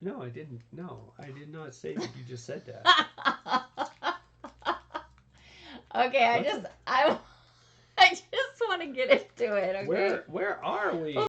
No, I didn't. No, I did not say that you just said that. Okay, What's a, I just want to get into it. Okay. where are we? Well,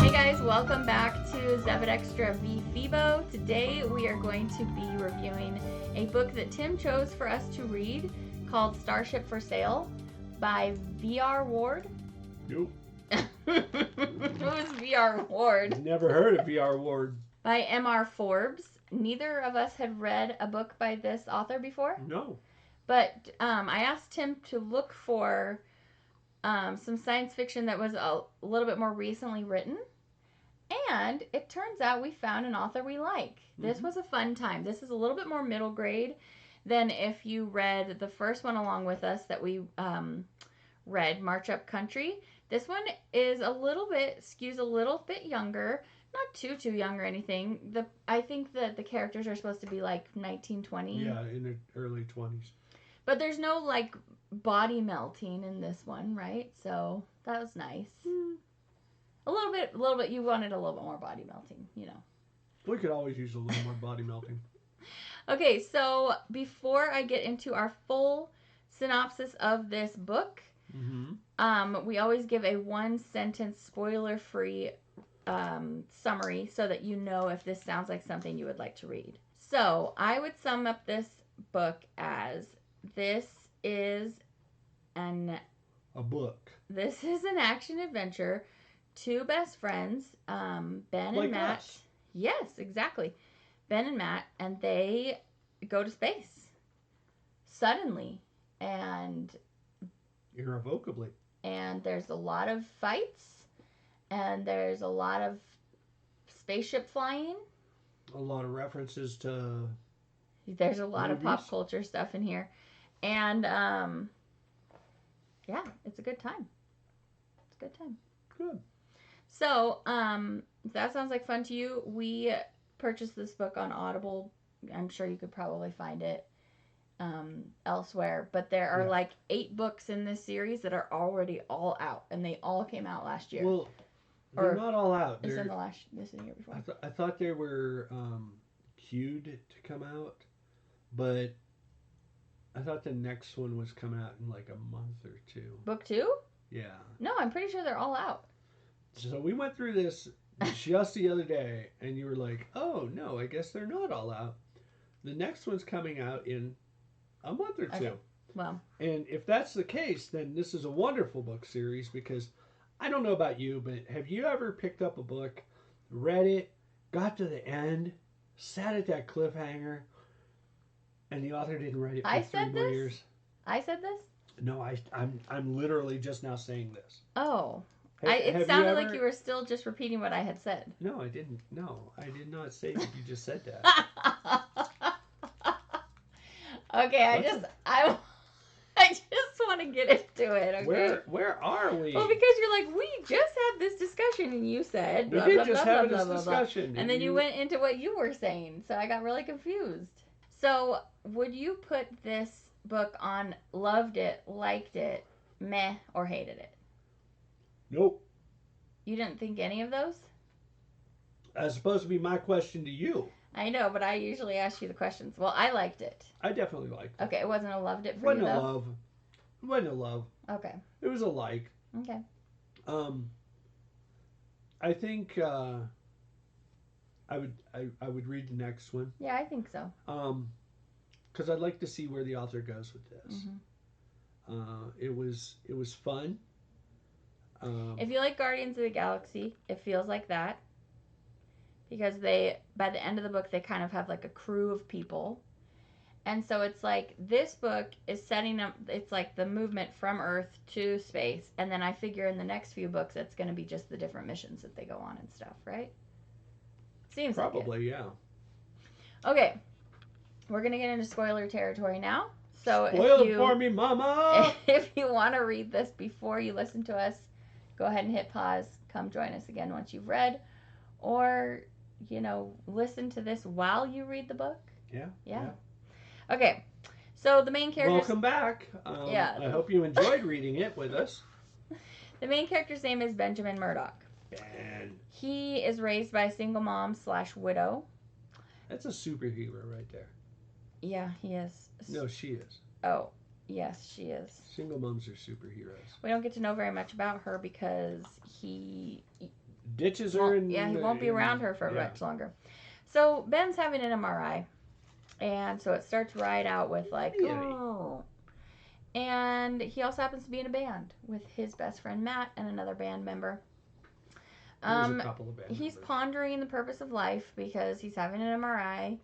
hey guys, welcome back to Zebadextra v Phebo. Today we are going to be reviewing a book that Tim chose for us to read called Starship for Sale by VR Ward. Nope. Who's VR Ward? Never heard of VR Ward. By M.R. Forbes. Neither of us had read a book by this author before. No. But I asked him to look for some science fiction that was a little bit more recently written. And it turns out we found an author we like. This was a fun time. This is a little bit more middle grade than if you read the first one along with us that we read, March Up Country. This one is skews a little bit younger. Not too young or anything. I think that the characters are supposed to be like 19, 20. Yeah, in the early 20s. But there's no like body melting in this one, right? So that was nice. A little bit. You wanted a little bit more body melting, you know. We could always use a little more body melting. Okay, so before I get into our full synopsis of this book, we always give a one-sentence, spoiler-free summary so that you know if this sounds like something you would like to read. So I would sum up this book as this is an action adventure. Two best friends, Ben like and Matt. Us. Yes, exactly. Ben and Matt, and they go to space suddenly and irrevocably. And there's a lot of fights, and there's a lot of spaceship flying. A lot of references to. There's a lot of pop culture stuff in here, and yeah, it's a good time. It's a good time. Good. So, if that sounds like fun to you, we purchased this book on Audible. I'm sure you could probably find it elsewhere, but there are like 8 books in this series that are already all out, and they all came out last year. Well, they're not all out. This is the year before. I thought they were queued to come out, but I thought the next one was coming out in like a month or 2. Book 2? Yeah. No, I'm pretty sure they're all out. So we went through this just the other day, and you were like, "Oh no, I guess they're not all out." The next one's coming out in a month or 2. Okay. Well, and if that's the case, then this is a wonderful book series because I don't know about you, but have you ever picked up a book, read it, got to the end, sat at that cliffhanger, and the author didn't write it for 3 more years? I said this? No, I'm literally just now saying this. Oh. It sounded like you were still just repeating what I had said. No, I didn't. No, I did not say that you just said that. Okay, I just want to get into it, okay? Where are we? Well, because you're like, we just had this discussion, and you said we did just have this discussion. And then you went into what you were saying, so I got really confused. So, would you put this book on loved it, liked it, meh, or hated it? Nope. You didn't think any of those? That's supposed to be my question to you. I know, but I usually ask you the questions. Well, I liked it. I definitely liked it. Okay, it wasn't a loved it for you, though? It wasn't a love. Okay. It was a like. Okay. I think I would read the next one. Yeah, I think so. Because I'd like to see where the author goes with this. It was fun. If you like Guardians of the Galaxy, it feels like that. Because by the end of the book, they kind of have like a crew of people. And so it's like, this book is setting up, it's like the movement from Earth to space. And then I figure in the next few books, it's going to be just the different missions that they go on and stuff, right? Seems probably, like yeah. Okay. We're going to get into spoiler territory now. So Spoil it for me, mama! If you want to read this before you listen to us, go ahead and hit pause. Come join us again once you've read. Or, listen to this while you read the book. Yeah. Okay. So So the main character's Welcome back. yeah, I hope you enjoyed reading it with us. the main character's name is Benjamin Murdoch. Ben. He is raised by a single mom / widow. That's a superhero right there. Yeah, he is. No, she is. Oh, yes, she is. Single moms are superheroes. We don't get to know very much about her because he Ditches her and he won't be around her for much longer. So Ben's having an MRI, and so it starts right out with like, oh. And he also happens to be in a band with his best friend Matt and another band member. There's a couple of band He's members. pondering the purpose of life because he's having an MRI.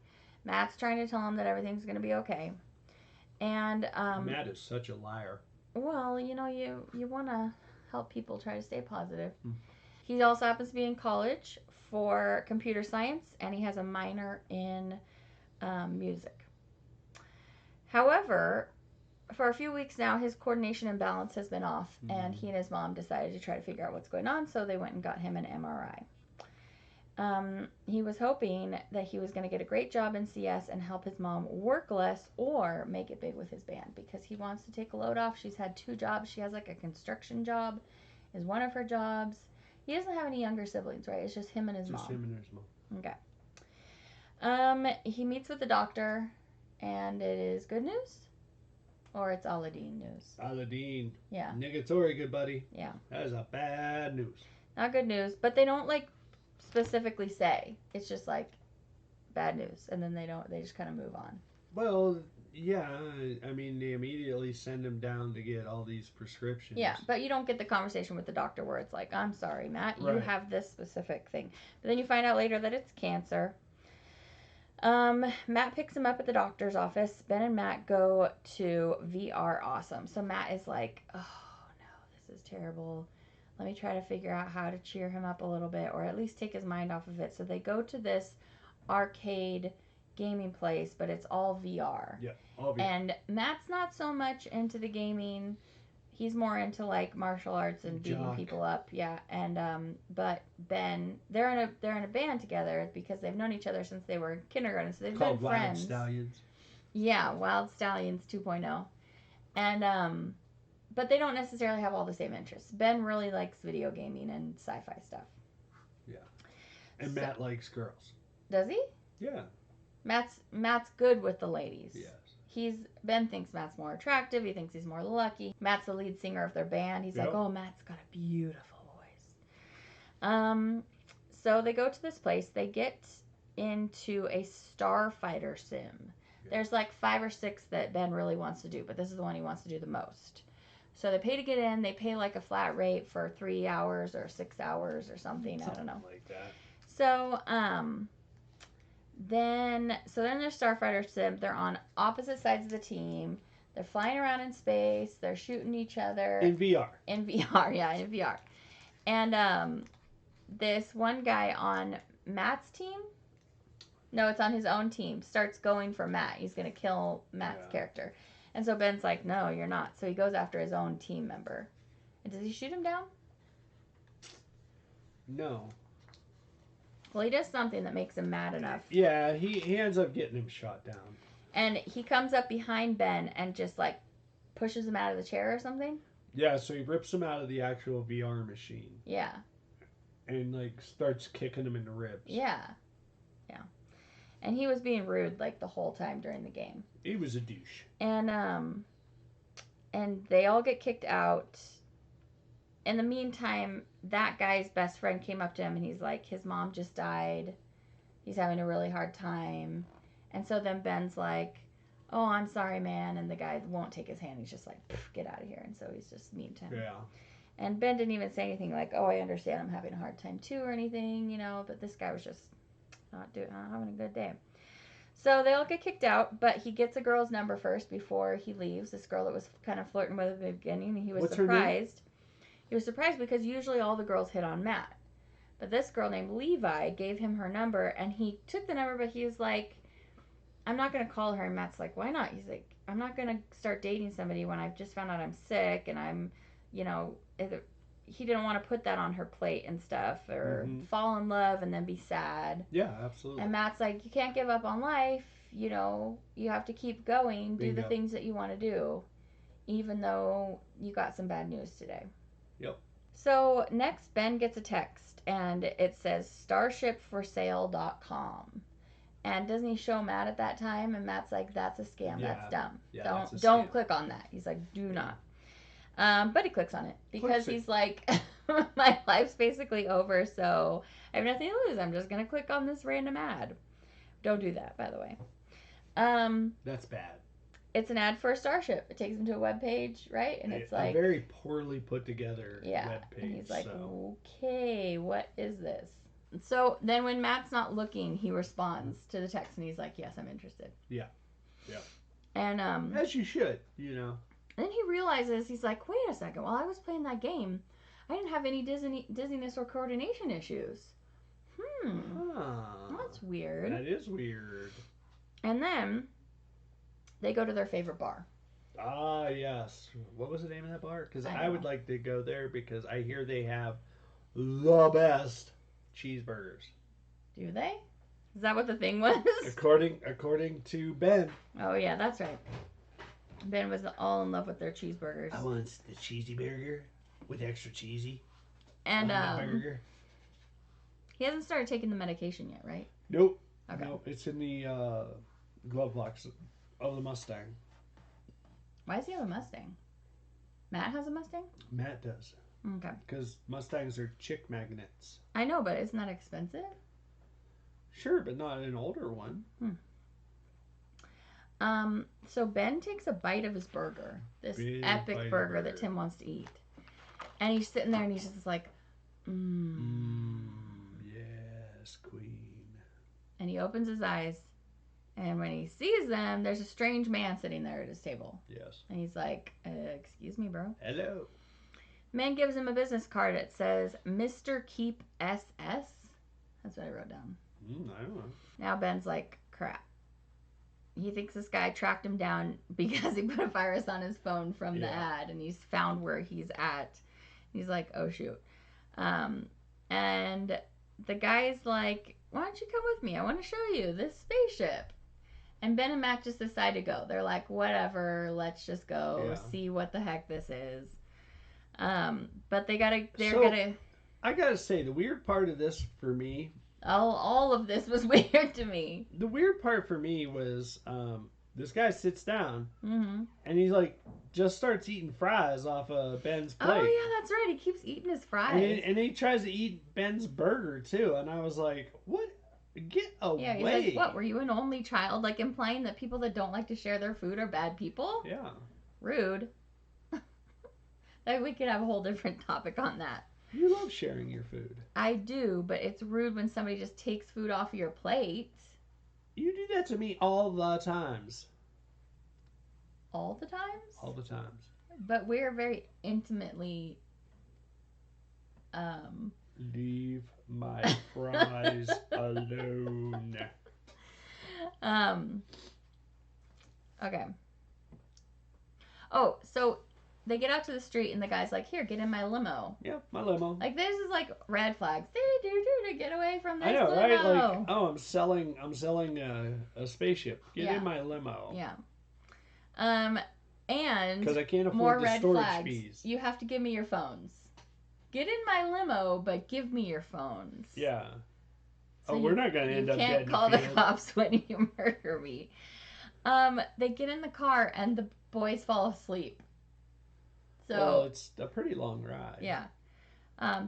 Matt's trying to tell him that everything's going to be okay. And Matt is such a liar. well, you know, you want to help people try to stay positive. He also happens to be in college for computer science, and he has a minor in music. However, for a few weeks now, his coordination and balance has been off, and he and his mom decided to try to figure out what's going on, so they went and got him an MRI. He was hoping that he was going to get a great job in CS and help his mom work less or make it big with his band because he wants to take a load off. She's had 2 jobs. She has like a construction job is one of her jobs. He doesn't have any younger siblings, right? It's just him and his mom. Just him and his mom. Okay. He meets with the doctor, and it is good news, or it's Aladdin news. Aladdin. Yeah. Negatory, good buddy. Yeah. That is a bad news. Not good news, but they don't like specifically say. It's just like bad news, and then they just kind of move on. Well, yeah, I mean, they immediately send him down to get all these prescriptions. Yeah, but you don't get the conversation with the doctor where it's like, I'm sorry, Matt, you have this specific thing. But then you find out later that it's cancer. Matt picks him up at the doctor's office. Ben and Matt go to VR Awesome. So Matt is like, oh no, this is terrible. Let me try to figure out how to cheer him up a little bit or at least take his mind off of it. So they go to this arcade gaming place, but it's all VR. Yeah, all VR. And Matt's not so much into the gaming. He's more into like martial arts and beating people up. Yeah, and but Ben, they're in a band together because they've known each other since they were in kindergarten, so they've been friends. Wild Stallions. Yeah, Wild Stallions 2.0. And but they don't necessarily have all the same interests. Ben really likes video gaming and sci-fi stuff. Yeah. And Matt likes girls. Does he? Yeah. Matt's good with the ladies. Yes. Ben thinks Matt's more attractive. He thinks he's more lucky. Matt's the lead singer of their band. He's like, oh, Matt's got a beautiful voice. So they go to this place. They get into a starfighter sim. Yeah. There's like 5 or 6 that Ben really wants to do, but this is the one he wants to do the most. So they pay to get in. They pay like a flat rate for 3 hours or 6 hours or something. I don't know. Like that. So, they're in their starfighter sim. They're on opposite sides of the team. They're flying around in space. They're shooting each other. In VR. In VR, yeah, in VR. And this one guy on Matt's team, no, it's on his own team, starts going for Matt. He's going to kill Matt's character. And so Ben's like, no, you're not. So he goes after his own team member. And does he shoot him down? No. Well, he does something that makes him mad enough. Yeah, he ends up getting him shot down. And he comes up behind Ben and just, like, pushes him out of the chair or something? Yeah, so he rips him out of the actual VR machine. Yeah. And, like, starts kicking him in the ribs. Yeah. Yeah. And he was being rude, like, the whole time during the game. He was a douche. And they all get kicked out. In the meantime, that guy's best friend came up to him and he's like, his mom just died. He's having a really hard time. And so then Ben's like, oh, I'm sorry, man. And the guy won't take his hand. He's just like, get out of here. And so he's just mean to him. Yeah. And Ben didn't even say anything like, oh, I understand I'm having a hard time too or anything, you know. But this guy was just not having a good day. So they all get kicked out, but he gets a girl's number first before he leaves. This girl that was kind of flirting with him at the beginning. And he was surprised. He was surprised because usually all the girls hit on Matt. But this girl named Levi gave him her number, and he took the number, but he was like, I'm not going to call her. And Matt's like, why not? He's like, I'm not going to start dating somebody when I've just found out I'm sick, and I'm, you know, he didn't want to put that on her plate and stuff, or fall in love and then be sad. Yeah, absolutely. And Matt's like, you can't give up on life. you have to keep going, do the Bingo. things that you want to do, even though you got some bad news today. Yep. So next, Ben gets a text, and it says starshipforsale.com. And doesn't he show Matt at that time? And Matt's like, "That's a scam. Yeah. That's dumb. Yeah, don't that's a don't scam. click on that." He's like, "Do not." But he clicks on it because he's like, "My life's basically over, so I have nothing to lose. I'm just gonna click on this random ad." Don't do that, by the way. That's bad. It's an ad for a Starship. It takes him to a web page, right? And it's like a very poorly put together web page. And he's like, "Okay, what is this?" So then when Matt's not looking, he responds to the text and he's like, "Yes, I'm interested." Yeah. Yeah. And as you should, Then he realizes, he's like, "Wait a second, while I was playing that game, I didn't have any dizziness or coordination issues. That's weird." That is weird. And then they go to their favorite bar. Ah, yes. What was the name of that bar? Because I would like to go there because I hear they have the best cheeseburgers. Do they? Is that what the thing was? According to Ben. Oh yeah, that's right. Ben was all in love with their cheeseburgers. I want the cheesy burger with extra cheesy. And he hasn't started taking the medication yet, right? Nope. Okay. Nope. It's in the glove box of the Mustang. Why does he have a Mustang? Matt has a Mustang? Matt does. Okay. Because Mustangs are chick magnets. I know, but isn't that expensive? Sure, but not an older one. So Ben takes a bite of his burger, this epic burger that Tim wants to eat. And he's sitting there and he's just like, yes, queen. And he opens his eyes, and when he sees them, there's a strange man sitting there at his table. Yes. And he's like, "Excuse me, bro." Hello. Man gives him a business card. It says, "Mr. Keep SS." That's what I wrote down. I don't know. Now Ben's like, crap. He thinks this guy tracked him down because he put a virus on his phone from the ad, and he's found where he's at. He's like, oh shoot. And the guy's like, "Why don't you come with me? I want to show you this spaceship." And Ben and Matt just decide to go. They're like, whatever, let's just go see what the heck this is. But I gotta say, the weird part of this for me, all of this was weird to me. The weird part for me was this guy sits down and he's like just starts eating fries off of Ben's plate. Oh yeah, that's right. He keeps eating his fries. And he tries to eat Ben's burger too. And I was like, what? Get away. Yeah, he's like, what? Were you an only child? Like implying that people that don't like to share their food are bad people? Yeah. Rude. Like we could have a whole different topic on that. You love sharing your food. I do, but it's rude when somebody just takes food off of your plate. You do that to me all the times. All the times? All the times. But we're very intimately Leave my fries alone. Okay. Oh, so they get out to the street and the guy's like, "Here, get in my limo." Yeah, my limo. Like this is like red flags. To get away from this I know, limo. right? Like, oh, I'm selling a spaceship. Get in my limo. Yeah. And because I can't afford more the red storage flags. fees. You have to give me your phones. Get in my limo, but give me your phones. Yeah. So we're not going to end up dead. You can't call the cops when you murder me. They get in the car and the boys fall asleep. So it's a pretty long ride. Yeah.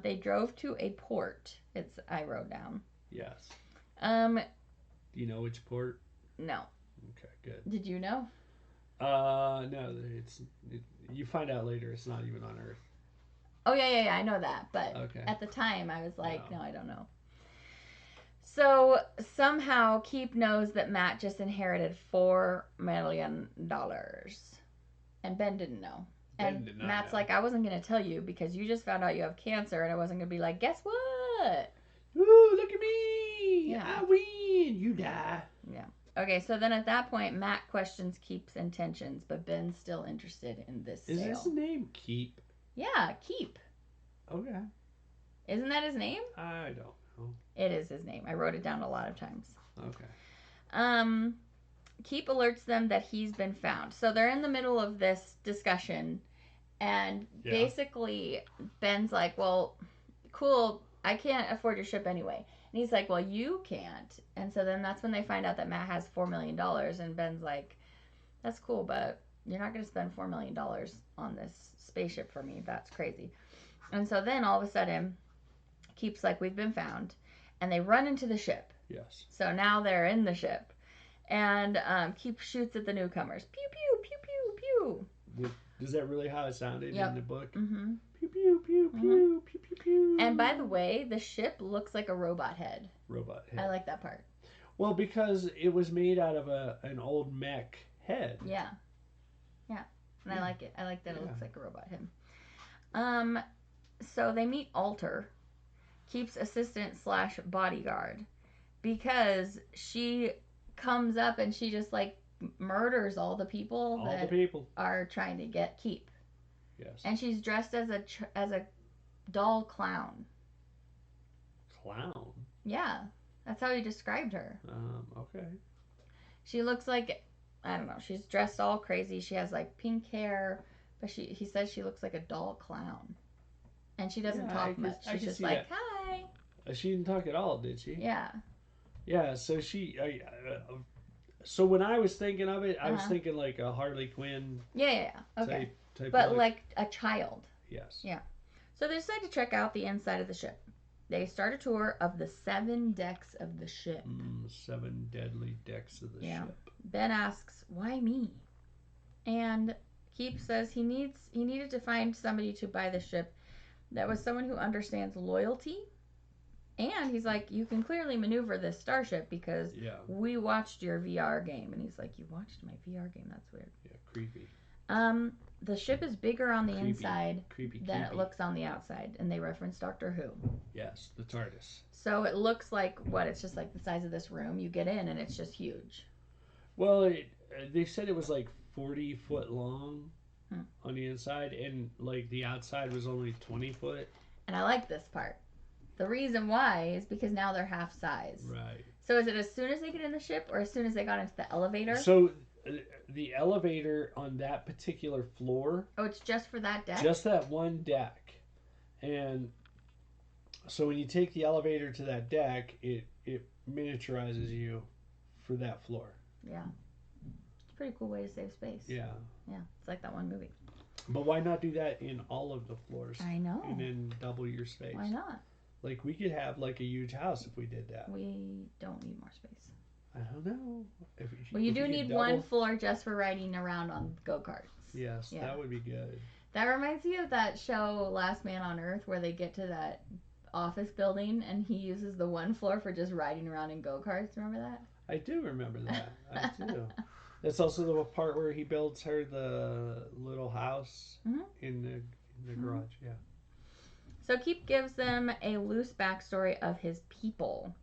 They drove to a port. I wrote down. Yes. Do you know which port? No. Okay, good. Did you know? No. You find out later. It's not even on Earth. Oh yeah. I know that, but at the time I was like, no, I don't know. So somehow Keep knows that Matt just inherited $4 million, and Ben didn't know. And Matt's like, I wasn't going to tell you because you just found out you have cancer, and I wasn't going to be like, guess what? Ooh, look at me! Yeah. I win! You die. Yeah. Okay, so then at that point, Matt questions Keep's intentions, but Ben's still interested in this sale. Is his name Keep? Yeah, Keep. Okay. Isn't that his name? I don't know. It is his name. I wrote it down a lot of times. Okay. Keep alerts them that he's been found. So they're in the middle of this discussion, and basically Ben's like, well, cool, I can't afford your ship anyway. And he's like, well, you can't. And so then that's when they find out that Matt has $4 million. And Ben's like, that's cool, but you're not going to spend $4 million on this spaceship for me. That's crazy. And so then all of a sudden, Keep's like, we've been found. And they run into the ship. Yes. So now they're in the ship. And Keep shoots at the newcomers. Pew, pew, pew, pew, pew. Is that really how it sounded in the book? Mm-hmm. Pew, pew, pew, pew, pew, pew, pew. And by the way, the ship looks like a robot head. Robot head. I like that part. Well, because it was made out of an old mech head. Yeah. Yeah. And I like it. I like that it looks like a robot head. So they meet Alter, Keep's assistant / bodyguard, because she comes up and she just like murders all the people are trying to get Keep. Yes. And she's dressed as a doll clown. Clown? Yeah. That's how he described her. Okay. She looks like, I don't know, she's dressed all crazy. She has like pink hair, but he says she looks like a doll clown. And she doesn't talk much. She's just like, hi. She didn't talk at all, did she? Yeah. Yeah, so so when I was thinking of it, I was thinking like a Harley Quinn. Yeah. Okay. Type but like a child. Yes. Yeah. So they decide to check out the inside of the ship. They start a tour of the 7 decks of the ship. 7 deadly decks of the ship. Ben asks, why me? And Keep says he needed to find somebody to buy the ship that was someone who understands loyalty. And he's like, you can clearly maneuver this starship because we watched your VR game. And he's like, you watched my VR game? That's weird. Yeah, creepy. The ship is bigger on the inside than it looks on the outside. And they reference Doctor Who. Yes, the TARDIS. So it looks like, it's just like the size of this room. You get in and it's just huge. Well, they said it was like 40 foot long on the inside. And like the outside was only 20 foot. And I like this part. The reason why is because now they're half size. Right. So is it as soon as they get in the ship or as soon as they got into the elevator? So the elevator on that particular floor. Oh, it's just for that deck? Just that one deck. And so when you take the elevator to that deck, it miniaturizes you for that floor. Yeah. It's a pretty cool way to save space. Yeah. Yeah. It's like that one movie. But why not do that in all of the floors? I know. And then double your space. Why not? Like, we could have, like, a huge house if we did that. We don't need more space. I don't know. Well, you do need one floor just for riding around on go-karts. Yes, that would be good. That reminds me of that show, Last Man on Earth, where they get to that office building and he uses the one floor for just riding around in go-karts. Remember that? I do remember that. I do. That's also the part where he builds her the little house in the garage. Yeah. So Keep gives them a loose backstory of his people.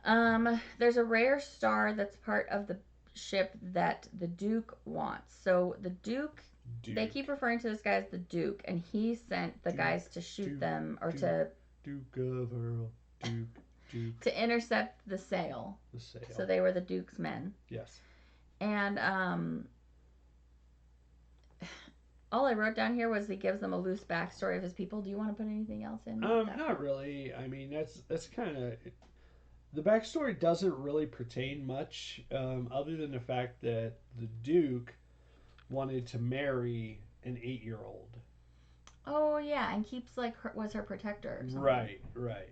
There's a rare star that's part of the ship that the Duke wants. So the Duke, they keep referring to this guy as the Duke, and he sent the guys to shoot them or to Duke of Earl, Duke to intercept the sail. The sail. So they were the Duke's men. Yes. And all I wrote down here was he gives them a loose backstory of his people. Do you want to put anything else in? Not really. I mean, that's kind of... The backstory doesn't really pertain much, other than the fact that the Duke wanted to marry an 8-year-old. Oh, yeah, and Keep's was her protector or something. Right.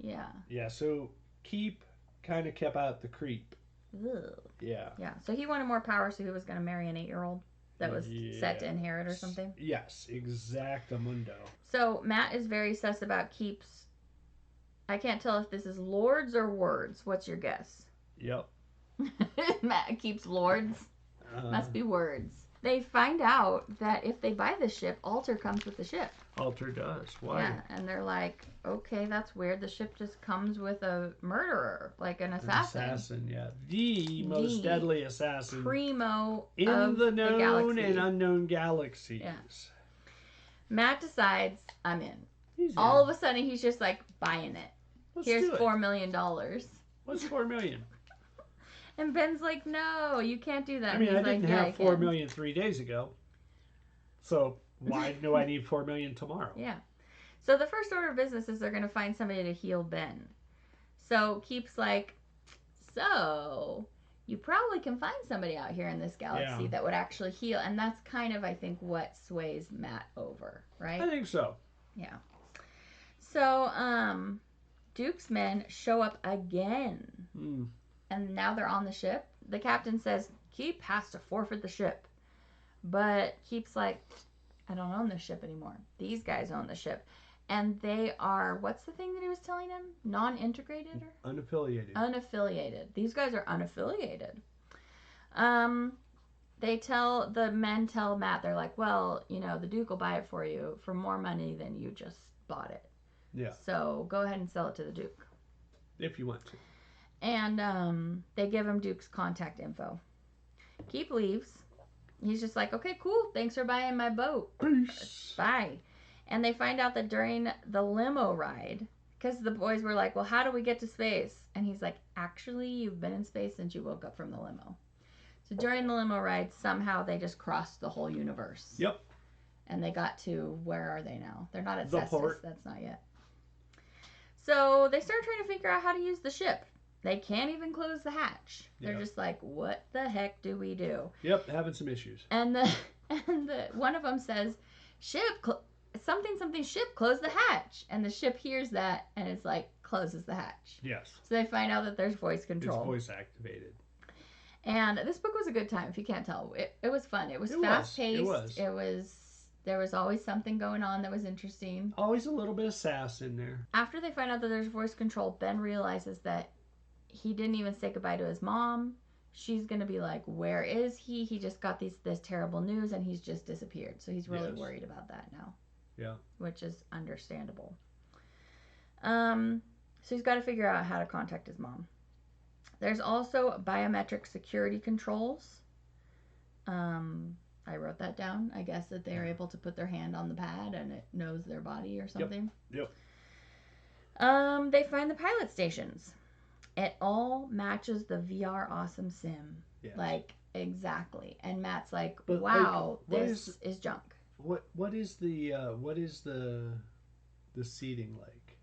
Yeah. Yeah, so Keep kind of kept out the creep. Ugh. Yeah. Yeah, so he wanted more power, so he was going to marry an 8-year-old that was set to inherit or something? Yes, exactamundo. So Matt is very sus about Keep's... I can't tell if this is lords or words. What's your guess? Yep. Matt Keep's lords. Must be words. They find out that if they buy the ship, Alter comes with the ship. Alter does. Why? Yeah, and they're like, okay, that's weird. The ship just comes with a murderer, like an assassin. An assassin, yeah. The most deadly assassin. Primo in of the known galaxy. And unknown galaxies. Yeah. Matt decides, I'm in. He's All in. of a sudden, he's just like buying it. Let's Here's do it. $4 million. What's $4 million? And Ben's like, no, you can't do that. I And mean, he's I like, didn't yeah, I have 4 can. million 3 days ago. So why do I need 4 million tomorrow? Yeah. So the first order of business is they're going to find somebody to heal Ben. So Keep's like, so you probably can find somebody out here in this galaxy that would actually heal. And that's kind of, I think, what sways Matt over, right? I think so. Yeah. So, Duke's men show up again. And now they're on the ship. The captain says, Keep has to forfeit the ship. But Keep's like, I don't own the ship anymore. These guys own the ship. And they are, what's the thing that he was telling him? Non-integrated? Unaffiliated. Unaffiliated. These guys are unaffiliated. The men tell Matt, they're like, well, the Duke will buy it for you for more money than you just bought it. Yeah. So go ahead and sell it to the Duke. If you want to. And they give him Duke's contact info. Keep leaves. He's just like, okay, cool. Thanks for buying my boat. Peace. Bye. And they find out that during the limo ride, because the boys were like, well, how do we get to space? And he's like, actually, you've been in space since you woke up from the limo. So during the limo ride, somehow they just crossed the whole universe. Yep. And they got to, where are they now? They're not at the Cestus. Port. That's not yet. So they start trying to figure out how to use the ship. They can't even close the hatch. They're just like, what the heck do we do? Yep, having some issues. And the one of them says, ship, something ship, close the hatch. And the ship hears that and it's like, closes the hatch. Yes. So they find out that there's voice control. It's voice activated. And this book was a good time, if you can't tell. It was fun. It was fast-paced. There was always something going on that was interesting. Always a little bit of sass in there. After they find out that there's voice control, Ben realizes that he didn't even say goodbye to his mom. She's going to be like, where is he? He just got this terrible news and he's just disappeared. So he's really worried about that now. Yeah. Which is understandable. So he's got to figure out how to contact his mom. There's also biometric security controls. I wrote that down. I guess that they're able to put their hand on the pad and it knows their body or something. Yep. They find the pilot stations. It all matches the VR Awesome Sim. Yes. Like, exactly. And Matt's like, but wow, this is junk. What is the seating like?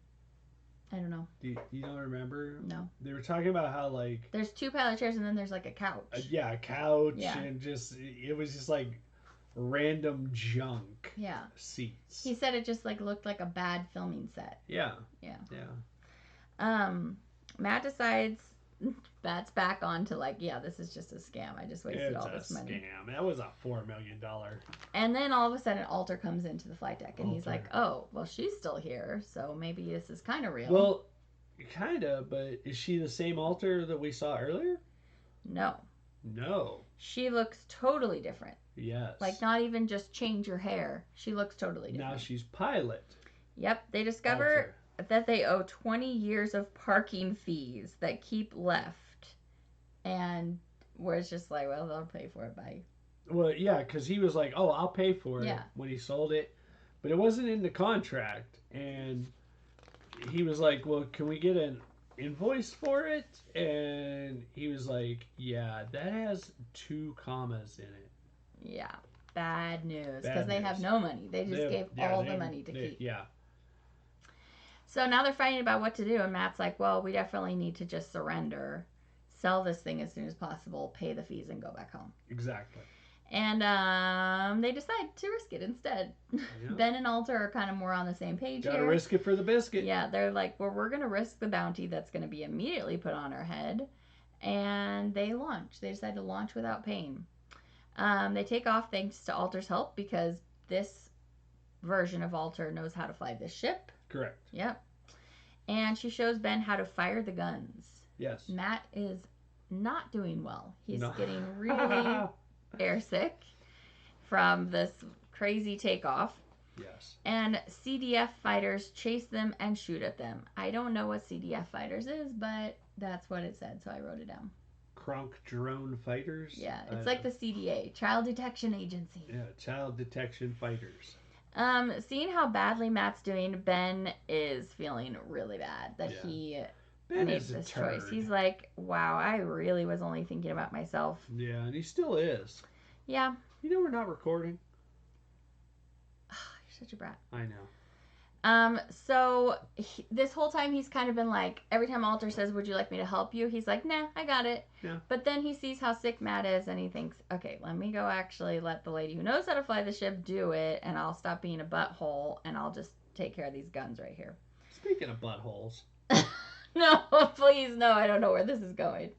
I don't know. You don't remember? No. They were talking about how like there's 2 pilot chairs and then there's like a couch. A couch and it was just like random junk. Yeah. Seats. He said it just like looked like a bad filming set. Yeah. Yeah. Matt decides Matt's back on to like, this is just a scam. I just wasted all this money. It's a scam. That was a $4 million. And then all of a sudden, Alter comes into the flight deck, and he's like, "Oh, well, she's still here, so maybe this is kind of real." Well, kind of, but is she the same Alter that we saw earlier? No. She looks totally different. Yes. Like not even just change your hair. She looks totally different. Now she's pilot. Yep. They discover that they owe 20 years of parking fees that Keep left, and where it's just like, well, they'll pay for it by. Well, yeah, because he was like, "Oh, I'll pay for it" when he sold it, but it wasn't in the contract, and he was like, "Well, can we get an invoice for it?" And he was like, "Yeah, that has 2 commas in it." Yeah, bad news because they have no money. They just gave all the money to Keep. Yeah. So now they're fighting about what to do, and Matt's like, well, we definitely need to just surrender, sell this thing as soon as possible, pay the fees, and go back home. Exactly. And they decide to risk it instead. Yeah. Ben and Alter are kind of more on the same page here. Gotta risk it for the biscuit. Yeah, they're like, well, we're going to risk the bounty that's going to be immediately put on our head. And they launch. They decide to launch without pain. They take off thanks to Alter's help because this version of Alter knows how to fly this ship. Correct. Yep. And she shows Ben how to fire the guns. Yes. Matt is not doing well. He's getting really airsick from this crazy takeoff. Yes. And CDF fighters chase them and shoot at them. I don't know what CDF fighters is, but that's what it said, so I wrote it down. Kronk Drone Fighters? Yeah, it's like the CDA, Child Detection Agency. Yeah, Child Detection Fighters. Seeing how badly Matt's doing, Ben is feeling really bad that he Ben made is a this choice. turd. He's like, wow, I really was only thinking about myself. Yeah, and he still is. Yeah. You know we're not recording. You're such a brat. I know. So this whole time he's kind of been like, every time Alter says, would you like me to help you? He's like, nah, I got it. Yeah. But then he sees how sick Matt is and he thinks, okay, let me go actually let the lady who knows how to fly the ship do it, and I'll stop being a butthole and I'll just take care of these guns right here. Speaking of buttholes. No, please, no, I don't know where this is going.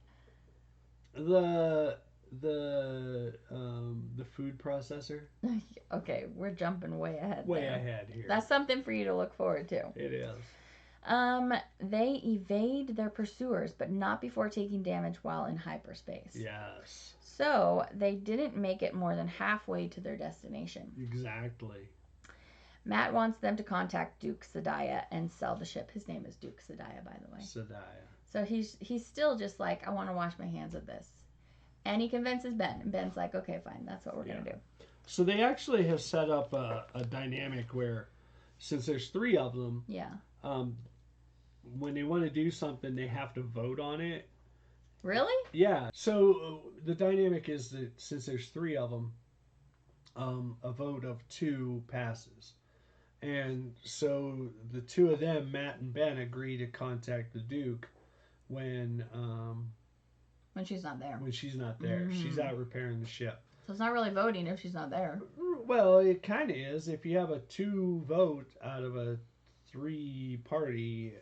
The food processor. Okay, we're jumping way ahead. Way ahead here. That's something for you to look forward to. It is. They evade their pursuers, but not before taking damage while in hyperspace. Yes. So they didn't make it more than halfway to their destination. Exactly. Matt wants them to contact Duke Sadaya and sell the ship. His name is Duke Sadaya, by the way. Sadaya. So he's still just like, I want to wash my hands of this. And he convinces Ben. And Ben's like, okay, fine, that's what we're going to do. So they actually have set up a dynamic where, since there's 3 of them, when they want to do something, they have to vote on it. Really? Yeah. So the dynamic is that since there's 3 of them, a vote of 2 passes. And so the 2 of them, Matt and Ben, agree to contact the Duke when she's not there. When she's not there. Mm-hmm. She's out repairing the ship. So it's not really voting if she's not there. Well, it kind of is. If you have a 2 vote out of a 3 party,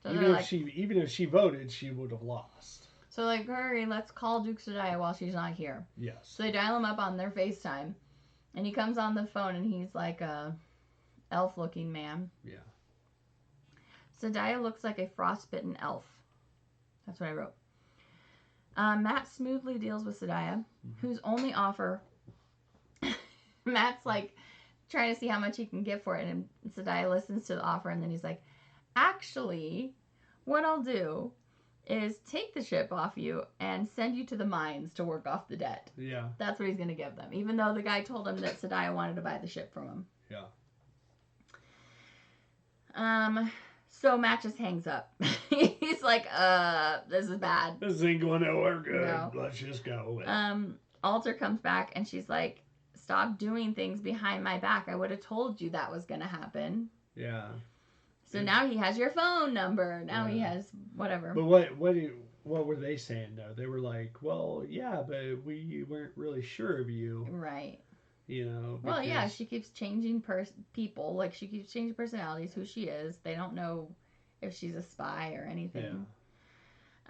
so even if she voted, she would have lost. So like, hurry, let's call Duke Sadaya while she's not here. Yes. So they dial him up on their FaceTime, and he comes on the phone, and he's like a elf-looking man. Yeah. Sadaya looks like a frostbitten elf. That's what I wrote. Matt smoothly deals with Sadaya, whose only offer... Matt's like trying to see how much he can get for it, and Sadaya listens to the offer, and then he's like, actually, what I'll do is take the ship off you and send you to the mines to work off the debt. Yeah. That's what he's going to give them, even though the guy told him that Sadaya wanted to buy the ship from him. Yeah. So Matt just hangs up. He's like, this is bad. This ain't going nowhere good. No. Let's just go. Alter comes back and she's like, stop doing things behind my back. I would have told you that was going to happen. Yeah. So now he has your phone number. Now he has whatever. But what were they saying though? They were like, well, yeah, but we weren't really sure of you. Right. You know. Well, yeah, she keeps changing people. Like, she keeps changing personalities, who she is. They don't know if she's a spy or anything.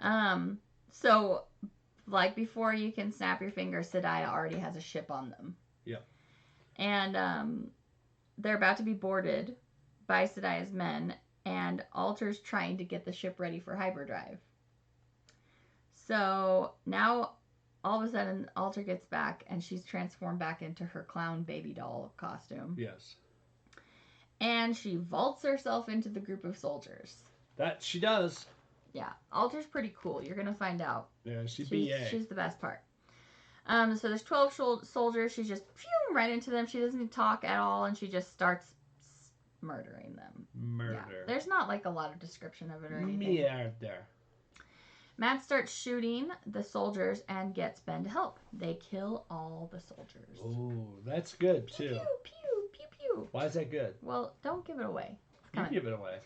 Yeah. So, like, before you can snap your fingers, Sadaya already has a ship on them. Yep. And they're about to be boarded by Sadaya's men, and Alter's trying to get the ship ready for hyperdrive. So, now... all of a sudden, Alter gets back, and she's transformed back into her clown baby doll costume. Yes. And she vaults herself into the group of soldiers. That she does. Yeah. Alter's pretty cool. You're going to find out. Yeah, she's BA. She's the best part. So there's 12 soldiers. She's just right into them. She doesn't talk at all, and she just starts murdering them. Murder. Yeah. There's not, like, a lot of description of it or anything. Murder. Matt starts shooting the soldiers and gets Ben to help. They kill all the soldiers. Oh, that's good, too. Pew, pew, pew, pew. Why is that good? Well, don't give it away. You give it away.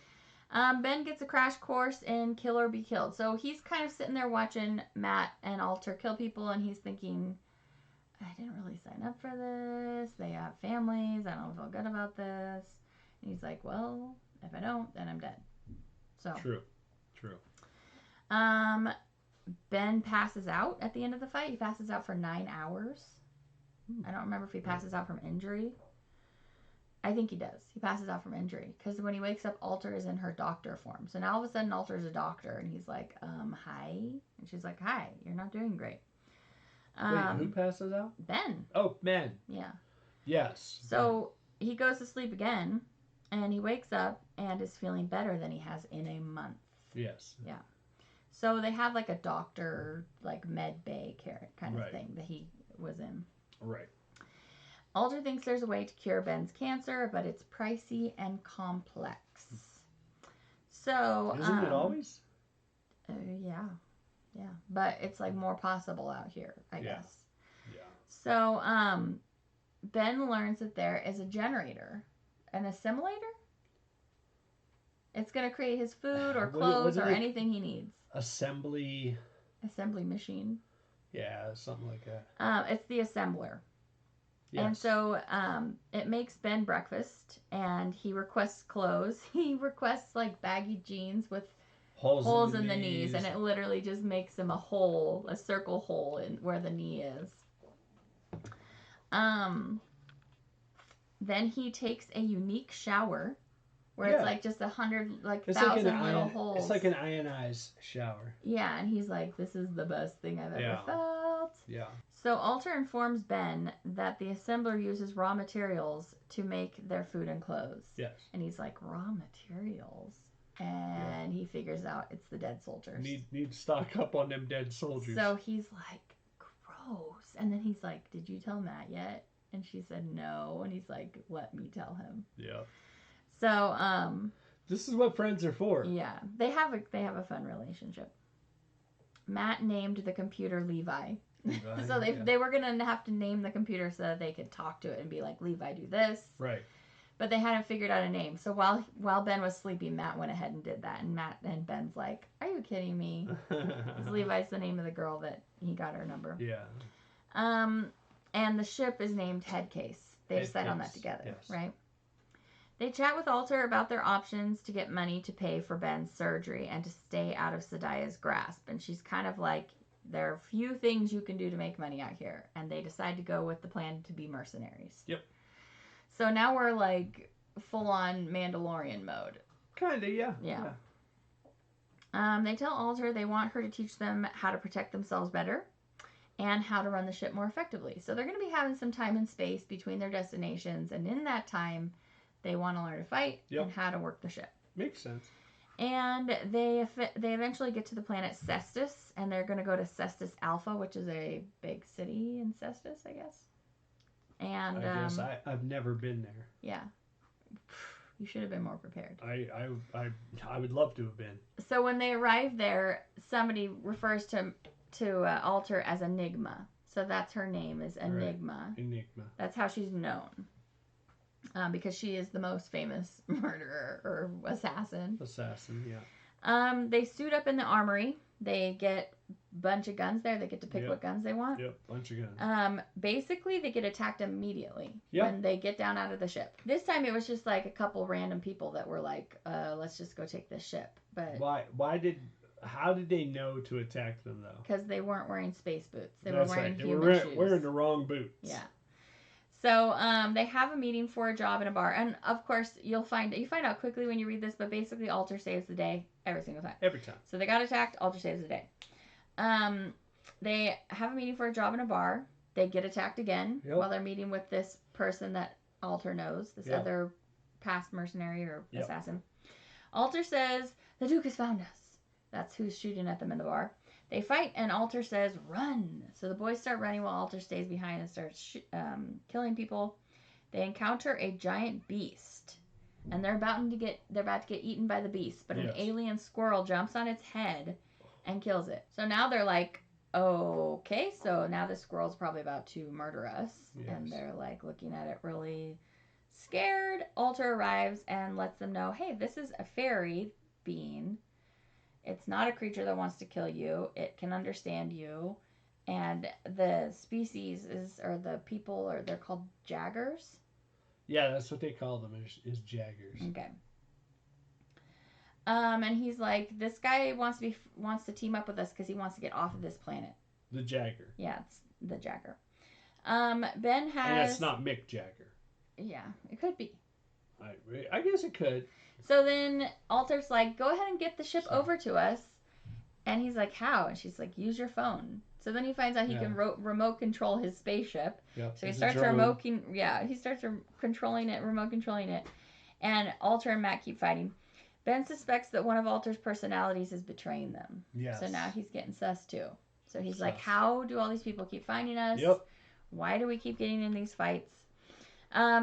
Ben gets a crash course in kill or be killed. So he's kind of sitting there watching Matt and Alter kill people, and he's thinking, I didn't really sign up for this. They have families. I don't feel good about this. And he's like, well, if I don't, then I'm dead. So True. Ben passes out at the end of the fight. He passes out for 9 hours. I don't remember if he passes out from injury. I think he does. He passes out from injury. Because when he wakes up, Alter is in her doctor form. So now all of a sudden, Alter is a doctor. And he's like, hi. And she's like, hi, you're not doing great. Wait, who passes out? Ben. Oh, Ben. Yeah. Yes. So he goes to sleep again. And he wakes up and is feeling better than he has in a month. Yes. Yeah. So they have like a doctor, like med bay kind of thing that he was in. Right. Alter thinks there's a way to cure Ben's cancer, but it's pricey and complex. So, isn't it always? Yeah, yeah, but it's like more possible out here, I guess. Yeah. So, Ben learns that there is a generator, an assimilator. It's gonna create his food or What clothes do or they anything he needs. assembly? Assembly machine. Yeah, something like that. It's the assembler. Yes. And so it makes Ben breakfast, and he requests clothes. He requests like baggy jeans with holes in the knees, and it literally just makes him a circle hole in where the knee is. Then he takes a unique shower where it's like just 100, like it's 1,000 little holes. It's like an ionized shower. Yeah, and he's like, this is the best thing I've ever felt. Yeah. So Alter informs Ben that the assembler uses raw materials to make their food and clothes. Yes. And he's like, raw materials? And he figures out it's the dead soldiers. Need to stock up on them dead soldiers. So he's like, gross. And then he's like, did you tell Matt yet? And she said no. And he's like, let me tell him. Yeah. So, this is what friends are for. Yeah. They have a fun relationship. Matt named the computer Levi. So they were going to have to name the computer so that they could talk to it and be like, Levi, do this. Right. But they hadn't figured out a name. So while Ben was sleeping, Matt went ahead and did that. And Ben's like, are you kidding me? Levi's the name of the girl that he got her number. Yeah. And the ship is named Headcase. They decide on that together, right? They chat with Alter about their options to get money to pay for Ben's surgery and to stay out of Sadaya's grasp. And she's kind of like, there are few things you can do to make money out here. And they decide to go with the plan to be mercenaries. Yep. So now we're like full-on Mandalorian mode. Kinda, yeah. They tell Alter they want her to teach them how to protect themselves better and how to run the ship more effectively. So they're going to be having some time and space between their destinations, and in that time, they want to learn to fight and how to work the ship. Makes sense. And they eventually get to the planet Cestus, and they're going to go to Cestus Alpha, which is a big city in Cestus, I guess. And I guess I've never been there. Yeah. You should have been more prepared. I would love to have been. So when they arrive there, somebody refers to Alter as Enigma. So that's her name, is Enigma. Right. Enigma. That's how she's known. Because she is the most famous murderer or assassin. Yeah. They suit up in the armory. They get a bunch of guns there. They get to pick what guns they want. Yep, bunch of guns. Basically, they get attacked immediately when they get down out of the ship. This time, it was just like a couple random people that were like, let's just go take this ship. But how did they know to attack them, though? Because they weren't wearing space boots. They were wearing They human were shoes. wearing the wrong boots. Yeah. So they have a meeting for a job in a bar, and of course you find out quickly when you read this, but basically Alter saves the day every single time. Every time. So they got attacked. Alter saves the day. They have a meeting for a job in a bar. They get attacked again while they're meeting with this person that Alter knows, this other past mercenary or assassin. Alter says, the Duke has found us. That's who's shooting at them in the bar. They fight, and Alter says, run. So the boys start running while Alter stays behind and starts killing people. They encounter a giant beast, and they're about to get eaten by the beast. But an alien squirrel jumps on its head and kills it. So now they're like, okay, so now the squirrel's probably about to murder us. Yes. And they're like looking at it really scared. Alter arrives and lets them know, hey, this is a fairy being. It's not a creature that wants to kill you. It can understand you. And the species or the people, they're called jaggers. Yeah, that's what they call them, is jaggers. Okay. And he's like, this guy wants to team up with us because he wants to get off of this planet. The Jagger. Yeah, it's the Jagger. Ben has... And it's not Mick Jagger. Yeah, it could be. I guess it could. So then Alter's like, go ahead and get the ship over to us. And he's like, how? And she's like, use your phone. So then he finds out he can remote control his spaceship. Yeah, so he starts controlling it. And Alter and Matt keep fighting. Ben suspects that one of Alter's personalities is betraying them. Yes. So now he's getting sus too. So he's like, how do all these people keep finding us? Yep. Why do we keep getting in these fights?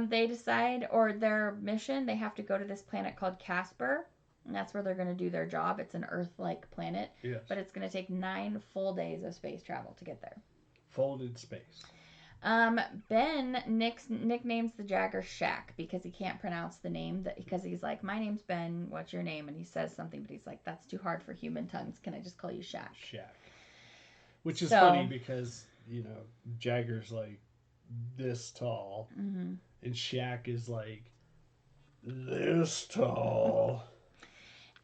They decide, or their mission, they have to go to this planet called Casper. And that's where they're going to do their job. It's an Earth-like planet, Yes. but it's going to take 9 full days of space travel to get there. Folded space. Ben nicknames the Jagger Shack because he can't pronounce the name. Because he's like, my name's Ben, what's your name? And he says something, but he's like, that's too hard for human tongues. Can I just call you Shack? Shack. Which is funny because, Jagger's like this tall. Mm-hmm. And Shack is like this tall.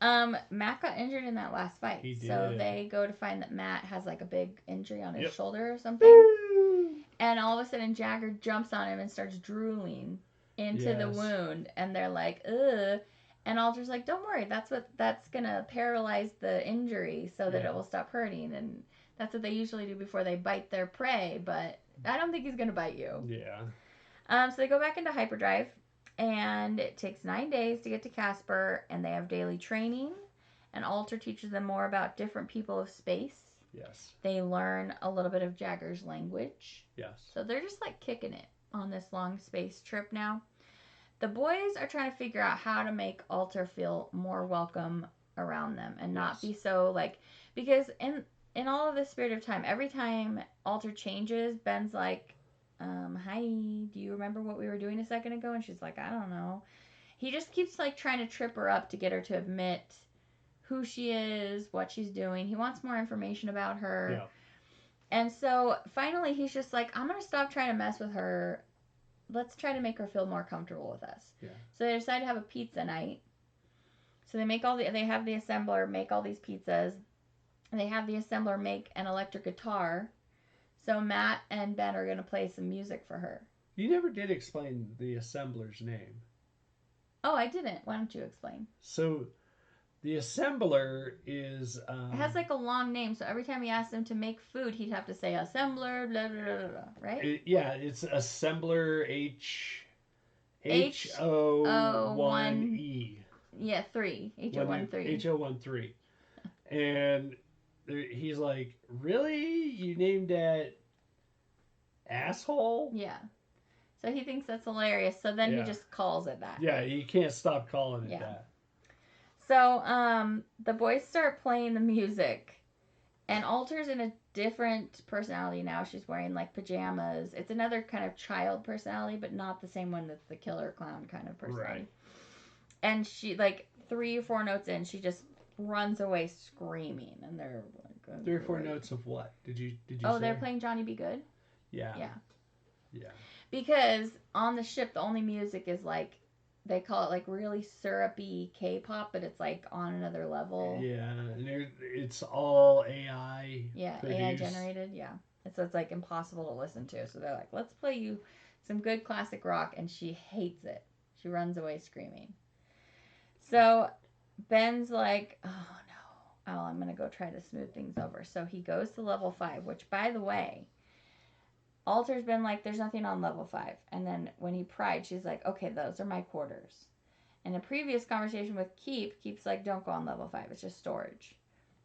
Matt got injured in that last fight. He did. So they go to find that Matt has like a big injury on his Yep. shoulder or something. And all of a sudden Jagger jumps on him and starts drooling into the wound. And they're like, ugh. And Alter's like, don't worry, that's gonna paralyze the injury so that it will stop hurting. And that's what they usually do before they bite their prey, but I don't think he's gonna bite you. Yeah. So they go back into hyperdrive. And it takes 9 days to get to Casper, and they have daily training. And Alter teaches them more about different people of space. Yes. They learn a little bit of Jagger's language. Yes. So they're just like kicking it on this long space trip now. The boys are trying to figure out how to make Alter feel more welcome around them and not be so like, because in all of this spirit of time, every time Alter changes, Ben's like, hi, do you remember what we were doing a second ago? And she's like, I don't know. He just keeps like trying to trip her up to get her to admit who she is, what she's doing. He wants more information about her. Yeah. And so finally he's just like, I'm going to stop trying to mess with her. Let's try to make her feel more comfortable with us. Yeah. So they decide to have a pizza night. So they have the assembler make all these pizzas. And they have the assembler make an electric guitar. So Matt and Ben are going to play some music for her. You never did explain the assembler's name. Oh, I didn't. Why don't you explain? So the assembler is... it has like a long name, so every time he asked him to make food, he'd have to say assembler, blah, blah, blah, blah, right? It's assembler H-O-1-E. Yeah, 3. H-O-1-3. H-O-1-3. And he's like, really? You named that asshole? Yeah. So he thinks that's hilarious. So then he just calls it that. Yeah, he can't stop calling it that. So the boys start playing the music. And Alter's in a different personality now. She's wearing like pajamas. It's another kind of child personality, but not the same one that's the killer clown kind of personality. Right. And she, like 3 or 4 notes in, she just runs away screaming. And they're like, 3 or 4 notes of what? Did you Oh, say? they're playing Johnny Be Good? Yeah. Yeah. Because on the ship, the only music is like, they call it like really syrupy K-pop, but it's like on another level. Yeah, and it's all AI. Yeah, produced. AI generated. Yeah, and so it's like impossible to listen to. So they're like, let's play you some good classic rock, and she hates it. She runs away screaming. So Ben's like, oh no, I'm gonna go try to smooth things over. So he goes to level 5, which by the way, Alter's been like, there's nothing on level 5. And then when he pried, she's like, okay, those are my quarters. And a previous conversation with Keep's like, don't go on level 5. It's just storage.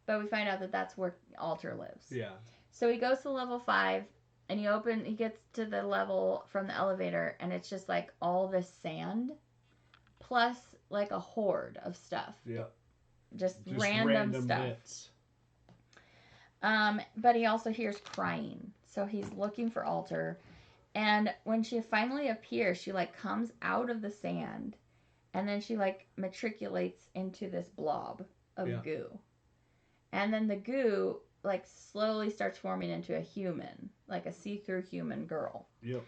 But we find out that that's where Alter lives. Yeah. So he goes to level 5, and he gets to the level from the elevator, and it's just like all this sand, plus like a horde of stuff. Yeah. Just random stuff. Bits. But he also hears crying. So he's looking for Alter. And when she finally appears, she like comes out of the sand. And then she like matriculates into this blob of goo. And then the goo like slowly starts forming into a human. Like a see-through human girl. Yep.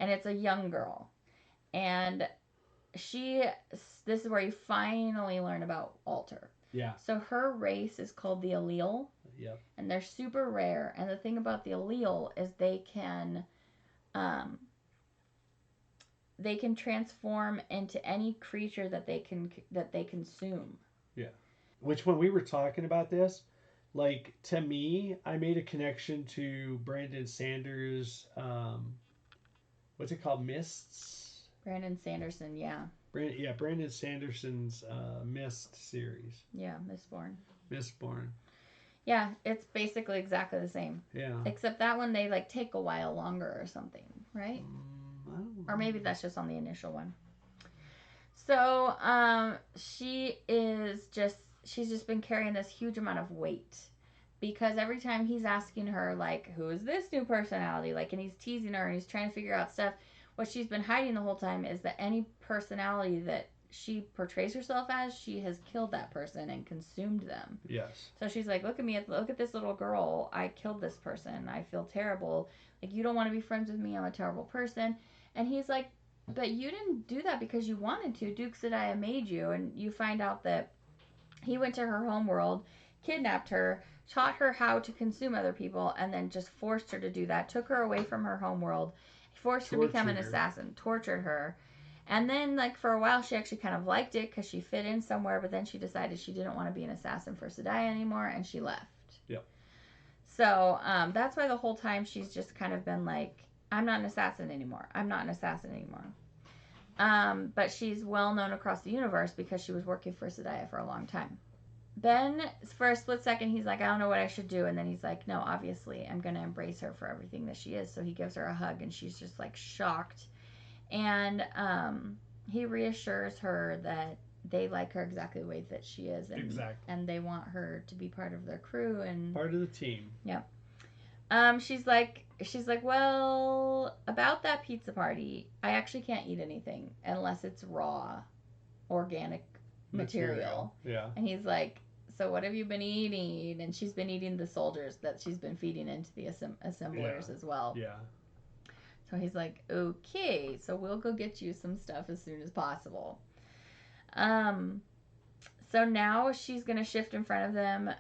And it's a young girl. And this is where you finally learn about Alter. Yeah. So her race is called the Allele. Yep. And they're super rare. And the thing about the Allele is they can transform into any creature that they consume. Yeah. Which when we were talking about this, like to me, I made a connection to Brandon Sanders. What's it called? Mists. Brandon Sanderson, yeah. Brandon Sanderson's Mist series. Yeah, Mistborn. Yeah, it's basically exactly the same. Yeah. Except that one they like take a while longer or something, right? I don't know. Or maybe that's just on the initial one. So, she's just been carrying this huge amount of weight because every time he's asking her, like, who is this new personality? Like, and he's teasing her and he's trying to figure out stuff. What she's been hiding the whole time is that any personality that she portrays herself as, she has killed that person and consumed them. Yes. So she's like, look at me, look at this little girl. I killed this person. I feel terrible. Like, you don't want to be friends with me. I'm a terrible person. And he's like, but you didn't do that because you wanted to. Duke Sadaya made you. And you find out that he went to her homeworld, kidnapped her, taught her how to consume other people, and then just forced her to do that. Took her away from her homeworld, forced her to become an assassin, tortured her. And then, like, for a while, she actually kind of liked it because she fit in somewhere, but then she decided she didn't want to be an assassin for Sadaya anymore, and she left. Yep. So that's why the whole time she's just kind of been like, I'm not an assassin anymore. I'm not an assassin anymore. But she's well known across the universe because she was working for Sadaya for a long time. Ben, for a split second, he's like, I don't know what I should do. And then he's like, no, obviously, I'm going to embrace her for everything that she is. So he gives her a hug, and she's just, like, shocked. And he reassures her that they like her exactly the way that she is. And, exactly. And they want her to be part of their crew. And part of the team. Yeah. She's like, well, about that pizza party, I actually can't eat anything unless it's raw, organic material. Yeah. And he's like, so what have you been eating? And she's been eating the soldiers that she's been feeding into the assemblers as well. Yeah. So he's like, okay, so we'll go get you some stuff as soon as possible. So now she's going to shift in front of them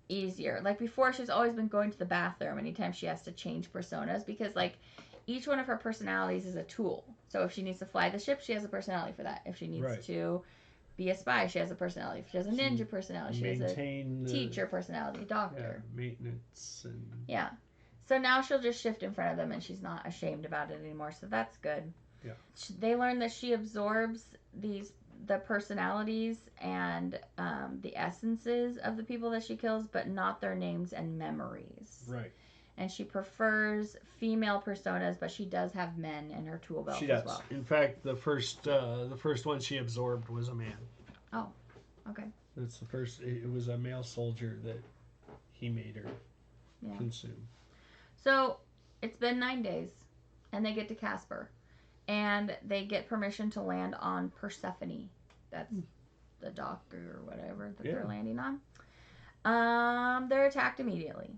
easier. Like before, she's always been going to the bathroom anytime she has to change personas because, like, each one of her personalities is a tool. So if she needs to fly the ship, she has a personality for that. If she needs to be a spy, she has a personality. If she has a ninja personality, she has a teacher personality, doctor. Yeah, maintenance and... Yeah. So now she'll just shift in front of them and she's not ashamed about it anymore. So that's good. Yeah. They learn that she absorbs the personalities and the essences of the people that she kills, but not their names and memories. Right. And she prefers female personas, but she does have men in her tool belt as well. In fact, the first one she absorbed was a man. Oh, okay. That's the first. It was a male soldier that he made her consume. So it's been 9 days, and they get to Casper, and they get permission to land on Persephone. That's the dock or whatever that they're landing on. They're attacked immediately.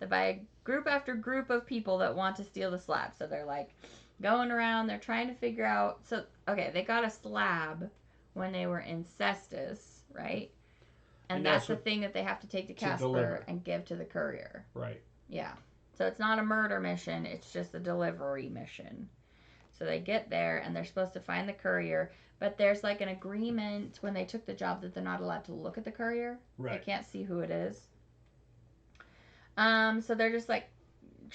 By a group after group of people that want to steal the slab. So they're like going around, they're trying to figure out. So, okay, they got a slab when they were in Cestus, right? And that's the thing that they have to take to Casper and give to the courier. Right. Yeah. So it's not a murder mission, it's just a delivery mission. So they get there and they're supposed to find the courier, but there's like an agreement when they took the job that they're not allowed to look at the courier. Right. They can't see who it is. So they're just like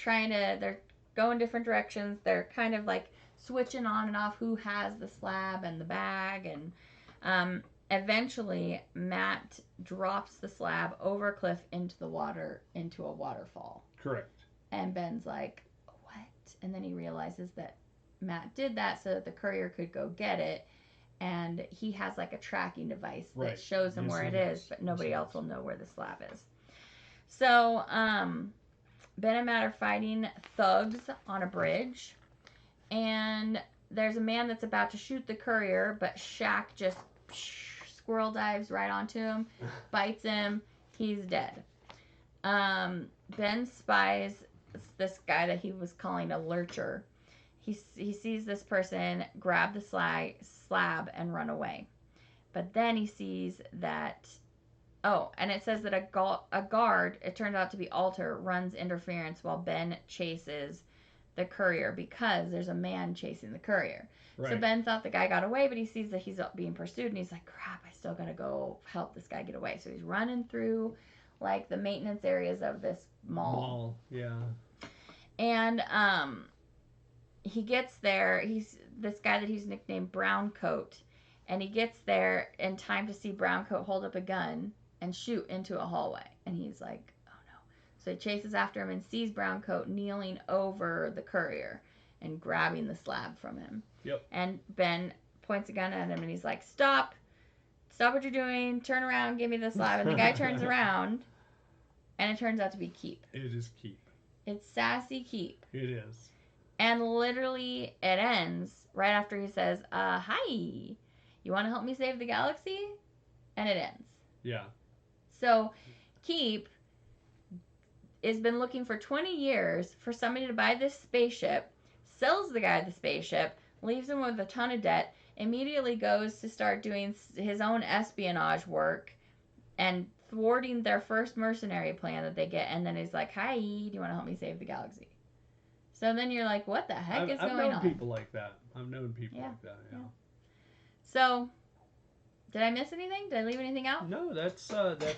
they're going different directions. They're kind of like switching on and off who has the slab and the bag. And eventually Matt drops the slab over a cliff into the water, into a waterfall. Correct. And Ben's like, what? And then he realizes that Matt did that so that the courier could go get it. And he has like a tracking device that shows him where it is, but nobody else will know where the slab is. So, Ben and Matt are fighting thugs on a bridge, and there's a man that's about to shoot the courier, but Shaq just squirrel dives right onto him, bites him, he's dead. Ben spies this guy that he was calling a lurcher. He sees this person grab the slab and run away. But then he sees that... Oh, and it says that a guard, it turns out to be Alter, runs interference while Ben chases the courier because there's a man chasing the courier. Right. So Ben thought the guy got away, but he sees that he's being pursued, and he's like, crap, I still gotta go help this guy get away. So he's running through, like, the maintenance areas of this mall. Yeah. And he gets there. He's this guy that he's nicknamed Brown Coat, and he gets there in time to see Brown Coat hold up a gun and shoot into a hallway. And he's like, oh no. So he chases after him and sees Brown Coat kneeling over the courier. and grabbing the slab from him. Yep. And Ben points a gun at him and he's like, stop. Stop what you're doing. Turn around. Give me the slab. And the guy turns around and it turns out to be Keep. It is Keep. It's sassy Keep. It is. And literally it ends right after he says, hi. You want to help me save the galaxy? And it ends. Yeah. So Keep has been looking for 20 years for somebody to buy this spaceship, sells the guy the spaceship, leaves him with a ton of debt, immediately goes to start doing his own espionage work and thwarting their first mercenary plan that they get. And then he's like, hi, do you want to help me save the galaxy? So then you're like, what the heck is going on? I've known people like that. I've known people like that, yeah. So, did I miss anything? Did I leave anything out? No, that's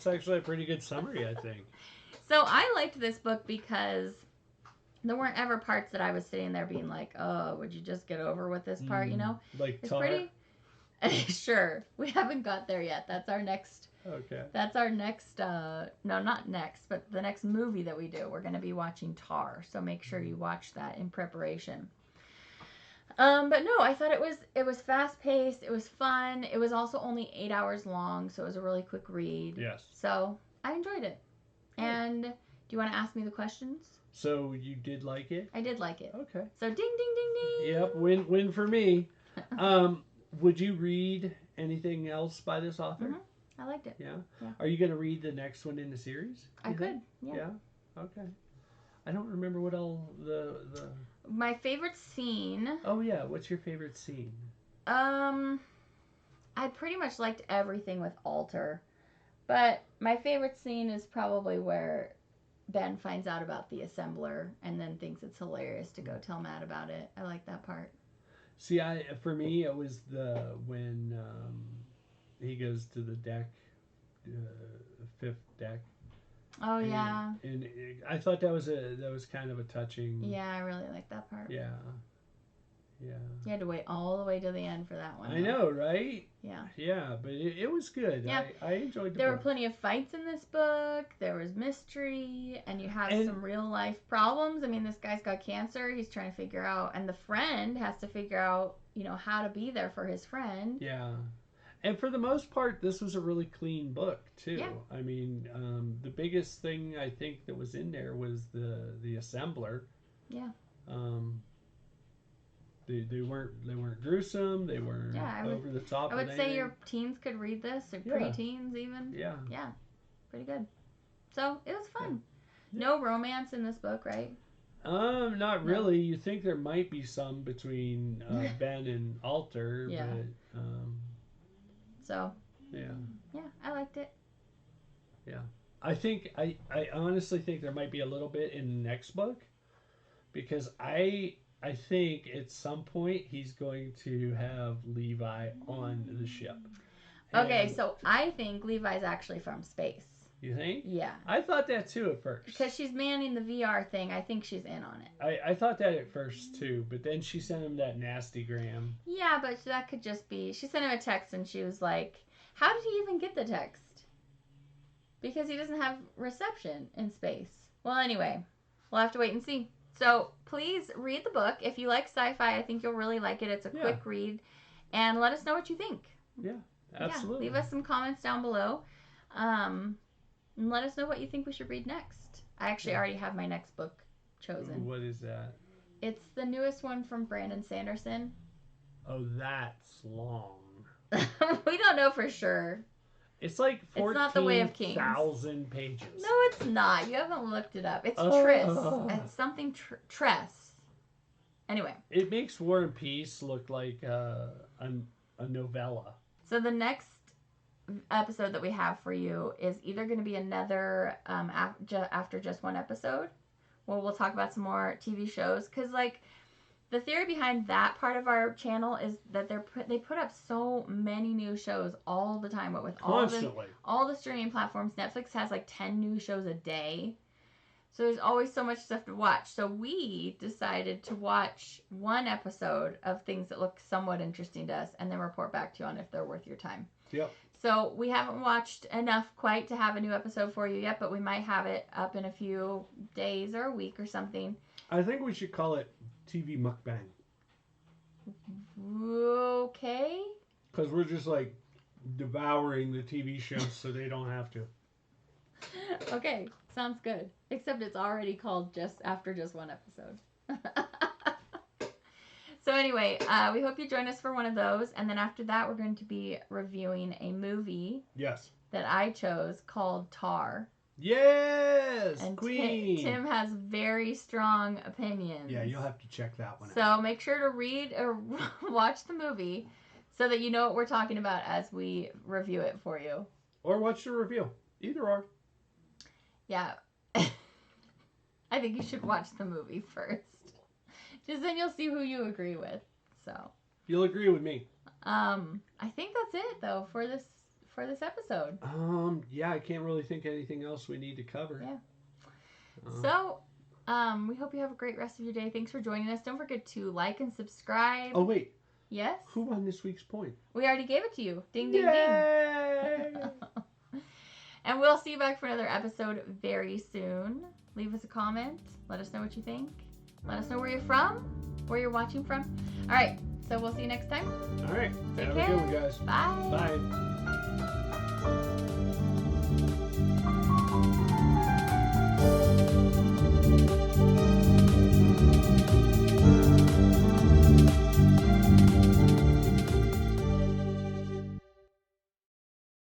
actually a pretty good summary, I think. So I liked this book because there weren't ever parts that I was sitting there being like, oh, would you just get over with this part, you know? Like it's Tar? Pretty... Sure. We haven't got there yet. That's our next... Okay. That's our next, no, not next, but the next movie that we do. We're going to be watching Tar, so make sure you watch that in preparation. But no, I thought it was fast-paced. It was fun. It was also only 8 hours long, so it was a really quick read. Yes. So I enjoyed it. And do you want to ask me the questions? So you did like it? I did like it. Okay. So ding, ding, ding, ding. Yep, win for me. Would you read anything else by this author? Mm-hmm. I liked it. Yeah? Yeah. Are you going to read the next one in the series? I could, yeah. Yeah? Okay. I don't remember what all the... My favorite scene... Oh, yeah. What's your favorite scene? I pretty much liked everything with Alter. But my favorite scene is probably where Ben finds out about the assembler and then thinks it's hilarious to go tell Matt about it. I like that part. See, for me, it was when he goes to the deck, fifth deck. Oh, yeah. And I thought that was kind of a touching. Yeah, I really like that part. Yeah. Yeah. You had to wait all the way to the end for that one. I know, right? Yeah. Yeah, but it was good. Yeah. I enjoyed the book. There were plenty of fights in this book. There was mystery, and you have some real life problems. I mean, this guy's got cancer. He's trying to figure out, and the friend has to figure out, how to be there for his friend. Yeah. And for the most part, this was a really clean book, too. Yeah. I mean, the biggest thing I think that was in there was the assembler. Yeah. They weren't gruesome. They weren't over the top. I would say your teens could read this, or preteens even. Yeah. Yeah. Pretty good. So it was fun. Yeah. No romance in this book, right? Not really. You think there might be some between Ben and Alter, yeah. But so. Yeah. Yeah, I liked it. Yeah. I honestly think there might be a little bit in the next book, because I think at some point he's going to have Levi on the ship. Okay, so I think Levi's actually from space. You think? Yeah. I thought that too at first. Because she's manning the VR thing, I think she's in on it. I thought that at first too, but then she sent him that nasty gram. Yeah, but that could just be... She sent him a text and she was like, how did he even get the text? Because he doesn't have reception in space. Well, anyway, we'll have to wait and see. So please read the book. If you like sci-fi, I think you'll really like it. It's a quick read. And let us know what you think. Yeah, absolutely. Yeah, leave us some comments down below. And let us know what you think we should read next. I actually already have my next book chosen. What is that? It's the newest one from Brandon Sanderson. Oh, that's long. We don't know for sure. It's like 14,000 pages. No, it's not. You haven't looked it up. It's Triss. It's something Tress. Anyway. It makes War and Peace look like a novella. So the next episode that we have for you is either going to be another after just one episode, where we'll talk about some more TV shows. Because, the theory behind that part of our channel is that they put up so many new shows all the time. With all the streaming platforms, Netflix has 10 new shows a day. So there's always so much stuff to watch. So we decided to watch one episode of things that look somewhat interesting to us and then report back to you on if they're worth your time. Yep. So we haven't watched enough quite to have a new episode for you yet, but we might have it up in a few days or a week or something. I think we should call it TV mukbang. Okay. Because we're just like devouring the TV shows so they don't have to. Okay, sounds good. Except it's already called just after just one episode. So anyway, we hope you join us for one of those, and then after that, we're going to be reviewing a movie. Yes. That I chose called Tar. Yes, and Queen. Tim has very strong opinions. Yeah, you'll have to check that one out. So make sure to read or watch the movie so that you know what we're talking about as we review it for you. Or watch the review. Either or. Yeah. I think you should watch the movie first. Just then you'll see who you agree with. So. You'll agree with me. I think that's it though for this episode. Yeah, I can't really think of anything else we need to cover. Yeah. So, we hope you have a great rest of your day. Thanks for joining us. Don't forget to like and subscribe. Oh, wait. Yes? Who won this week's point? We already gave it to you. Ding, ding, Yay! ding. And we'll see you back for another episode very soon. Leave us a comment. Let us know what you think. Let us know where you're from, where you're watching from. All right. So we'll see you next time. All right. Take Have care. a good one, guys. Bye. Bye.